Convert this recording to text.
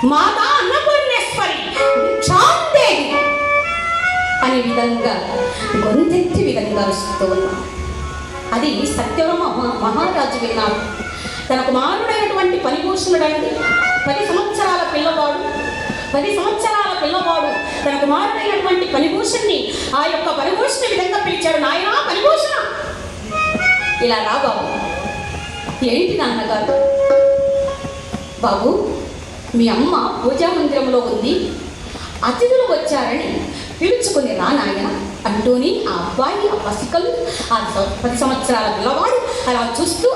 మాతా అన్నపూర్ణేశ్వరి భిక్షాందేవి అనే విధంగా గొంతెత్తి విధంగా వస్తూ ఉన్నాం. అది సత్యవరమ మహారాజు విన్నాడు. తన కుమారుడైనటువంటి ఫణిభూషణుడండి 10 సంవత్సరాల పిల్లవాడు తన కుమారుడైనటువంటి ఫణిభూషణ్ణి ఆ యొక్క ఫణిభూషణ విధంగా పిలిచాడు. నాయనా ఫణిభూషణ, ఇలా రా బాబు. ఏంటి నాన్నగారు? బాబు, మీ అమ్మ పూజా మందిరంలో ఉంది, అతిథులు వచ్చారని పిలుచుకుని రా నాయన అంటూని ఆ అబ్బాయి, ఆ పసికలు, ఆ 10 సంవత్సరాల పిల్లవాడు అలా చూస్తూ